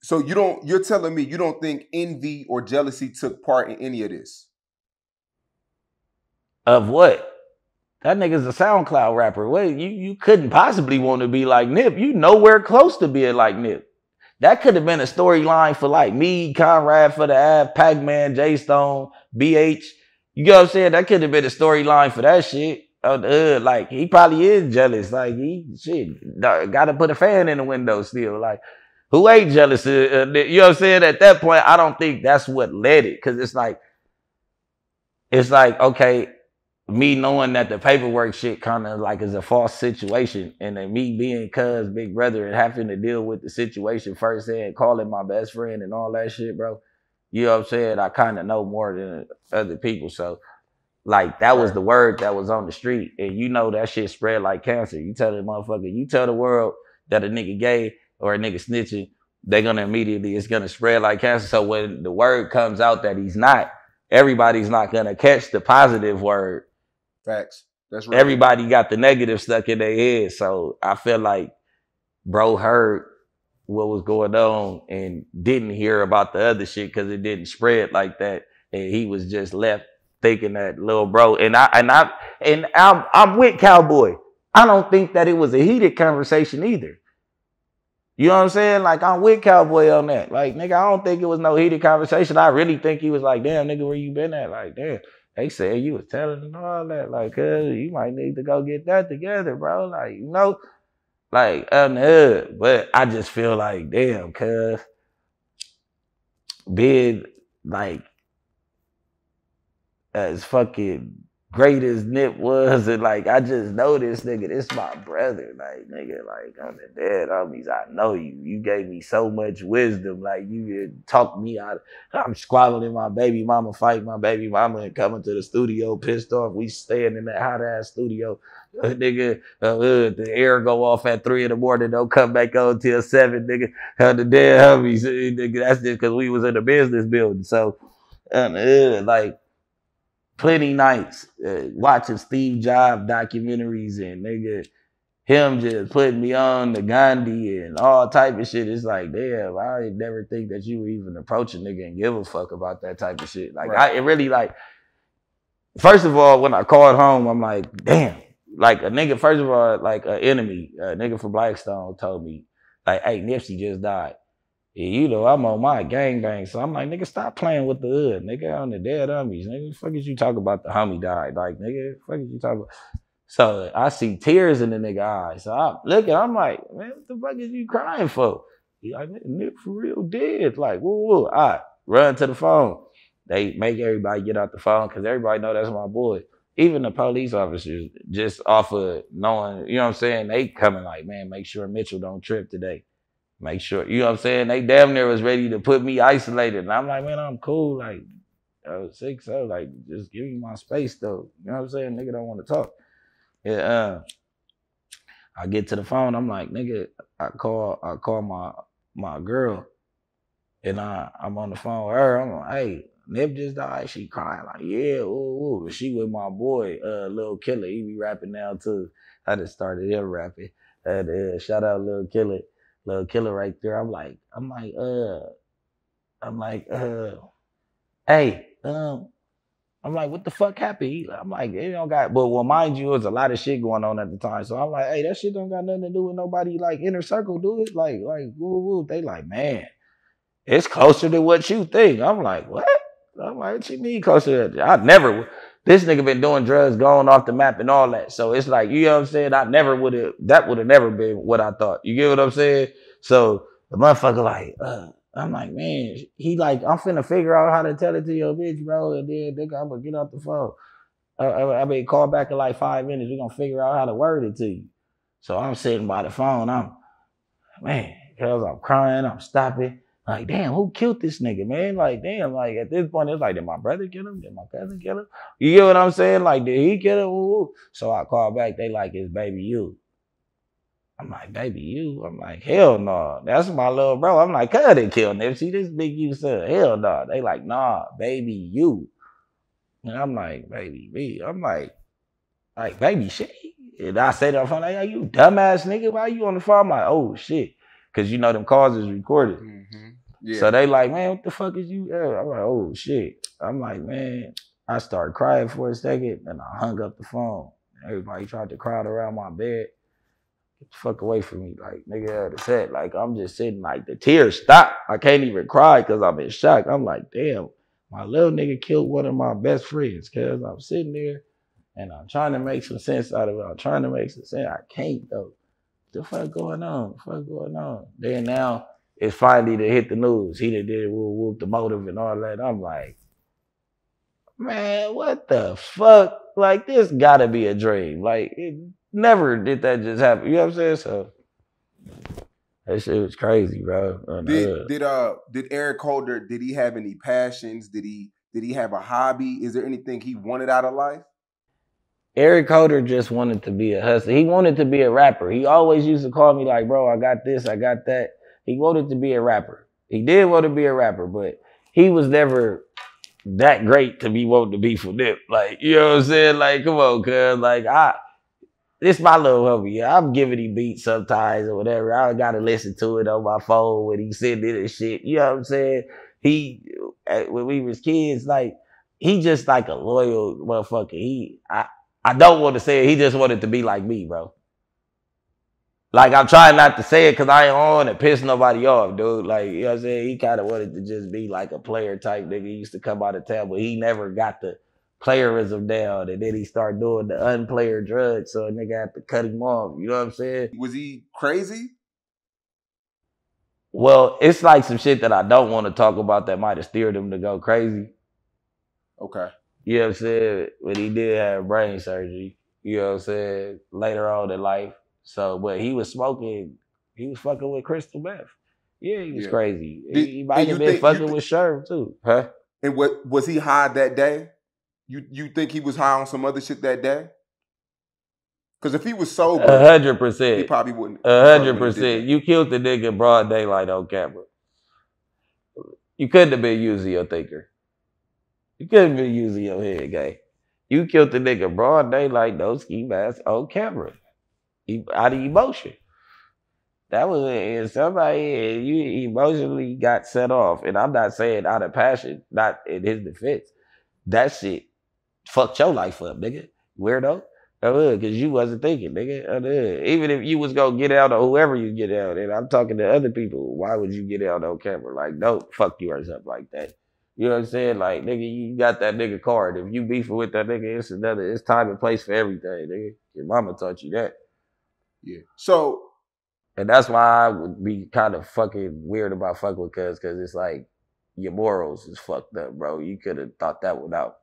So you're telling me you don't think envy or jealousy took part in any of this? Of what? That nigga's a SoundCloud rapper. What you couldn't possibly want to be like Nip. You nowhere close to being like Nip. That could have been a storyline for like me, Conrad for the Ave, Pac-Man, J Stone, BH. You know what I'm saying? That could have been a storyline for that shit. Like he probably is jealous. Like he got to put a fan in the window still. Like who ain't jealous? You know what I'm saying? At that point, I don't think that's what led it, because it's like okay, me knowing that the paperwork shit kind of like is a false situation, and then me being cuz big brother and having to deal with the situation firsthand, calling my best friend and all that shit, bro. You know what I'm saying? I kind of know more than other people. So like that was Right. the word that was on the street. And you know that shit spread like cancer. You tell the motherfucker, you tell the world that a nigga gay or a nigga snitching, they're gonna immediately, it's gonna spread like cancer. So when the word comes out that he's not, everybody's not gonna catch the positive word. Facts. That's real. Everybody got the negative stuck in their head. So I feel like bro heard what was going on and didn't hear about the other shit because it didn't spread like that. And he was just left thinking that little bro. I'm with Cowboy. I don't think that it was a heated conversation either. You know what I'm saying? Like I'm with Cowboy on that. Like nigga, I don't think it was no heated conversation. I really think he was like, damn nigga, where you been at? Like damn. They said you was telling them all that, like, cuz you might need to go get that together, bro. Like, you know, like but I just feel like, damn, cuz being like as fucking great as Nip was, and like I just know this nigga, this my brother. Like, nigga, like on the dead homies, I know you. You gave me so much wisdom. Like you talked me out. I'm squabbling my baby mama, fighting my baby mama, and coming to the studio pissed off. We staying in that hot ass studio. Nigga, the air go off at 3 in the morning, don't come back on till 7, nigga. The dead homies, nigga, that's just because we was in a business building. So, like, plenty nights watching Steve Jobs documentaries and nigga him just putting me on the Gandhi and all type of shit. It's like, damn, I never think that you would even approach a nigga and give a fuck about that type of shit. Like, right. It really like, first of all, when I called home, I'm like, damn. Like a nigga, first of all, like an enemy, a nigga from Blackstone told me, like, hey, Nipsey just died. Yeah, you know, I'm on my gangbang. So I'm like, nigga, stop playing with the hood. Nigga, on the dead homies. Nigga, the fuck is you talking about the homie died? Like, nigga, the fuck is you talking about? So I see tears in the nigga eyes. So I'm looking, I'm like, man, what the fuck is you crying for? He like, Nip for real dead. Like, woo. All right, run to the phone. They make everybody get out the phone because everybody know that's my boy. Even the police officers, just off of knowing, you know what I'm saying? They coming like, man, make sure Mitchell don't trip today. Make sure, you know what I'm saying? They damn near was ready to put me isolated. And I'm like, man, I'm cool. Like, I was sick, so like, just give me my space though. You know what I'm saying? Nigga don't want to talk. Yeah, I get to the phone, I'm like, nigga, I call my girl, and I'm on the phone with her. I'm like, hey, Nip just died. She crying like, yeah, ooh. She with my boy, Lil Killer. He be rapping now too. I just started him rapping. Shout out Lil Killer. Lil Killer right there. I'm like, hey, I'm like, what the fuck happened? I'm like, it don't got, but well, mind you, there's a lot of shit going on at the time. So I'm like, hey, that shit don't got nothing to do with nobody like inner circle, do it? Like, woo. They like, man, it's closer to what you think. I'm like, what? I'm like, what you mean closer to that? I never, this nigga been doing drugs, going off the map and all that. So it's like, you know what I'm saying? That would have never been what I thought. You get what I'm saying? So the motherfucker like, I'm like, man, he like, I'm finna figure out how to tell it to your bitch, bro. And then nigga, I'm gonna get off the phone. I mean, call back in like 5 minutes. We're gonna figure out how to word it to you. So I'm sitting by the phone. Man, cause I'm crying, I'm stopping. Like, damn, who killed this nigga, man? Like, damn, like at this point, it's like, did my brother kill him? Did my cousin kill him? You get what I'm saying? Like, did he kill him? Ooh. So I call back, they like, it's baby you. I'm like, baby you? I'm like, hell no. That's my little bro. I'm like, cuz they killed Nipsey. This big you son. Hell no. They like, nah, baby you. And I'm like, baby me. I'm like, baby shit. And I say to the phone, like, hey, you dumbass nigga, why you on the phone? I'm like, oh shit. Cause you know them calls is recorded. Mm-hmm. Yeah. So they like, man, what the fuck is you? I'm like, oh shit. I'm like, man, I started crying for a second and I hung up the phone. Everybody tried to crowd around my bed. Get the fuck away from me. Like, nigga had said, like, I'm just sitting like the tears stop. I can't even cry because I'm in shock. I'm like, damn, my little nigga killed one of my best friends because I'm sitting there and I'm trying to make some sense out of it. I'm trying to make some sense. I can't though. What the fuck going on? What the fuck going on? Then now it's finally to hit the news. He done did whoop the motive and all that. I'm like, man, what the fuck? Like, this gotta be a dream. Like, it never did that just happen. You know what I'm saying? So that shit was crazy, bro. Did Eric Holder, did he have any passions? Did he have a hobby? Is there anything he wanted out of life? Eric Holder just wanted to be a hustler. He wanted to be a rapper. He always used to call me like, bro, I got this, I got that. He wanted to be a rapper. He did want to be a rapper, but he was never that great to be wanting to be for Nip. Like, you know what I'm saying? Like, come on, cuz. Like, this my little homie. I'm giving him beats sometimes or whatever. I gotta listen to it on my phone when he sitting it and shit. You know what I'm saying? When we was kids, like, he just like a loyal motherfucker. I don't want to say it. He just wanted to be like me, bro. Like, I'm trying not to say it because I ain't on and piss nobody off, dude. Like, you know what I'm saying? He kind of wanted to just be like a player type nigga. He used to come out of town, but he never got the playerism down. And then he started doing the unplayer drugs, so a nigga had to cut him off. You know what I'm saying? Was he crazy? Well, it's like some shit that I don't want to talk about that might have steered him to go crazy. Okay. You know what I'm saying? But he did have brain surgery, you know what I'm saying, later on in life. So, but he was smoking, he was fucking with crystal meth. Yeah, he was crazy. He might have been fucking with Sherm too. Huh? And what was he high that day? You think he was high on some other shit that day? Because if he was sober, 100%. he probably wouldn't. 100%. You killed the nigga in broad daylight on camera. You couldn't have been using your thinker. You couldn't have been using your head, guy. You killed the nigga broad daylight, no ski mask on camera. Out of emotion. That was it. Somebody, you emotionally got set off. And I'm not saying out of passion, not in his defense. That shit fucked your life up, nigga. Weirdo. Because you wasn't thinking, nigga. Even if you was going to get out or whoever you get out, and I'm talking to other people, why would you get out on camera? Like, don't fuck yours up like that. You know what I'm saying? Like, nigga, you got that nigga card. If you beefing with that nigga, it's time and place for everything, nigga. Your mama taught you that. Yeah. So. And that's why I would be kind of fucking weird about fucking with cuz, because it's like, your morals is fucked up, bro. You could have thought that one out.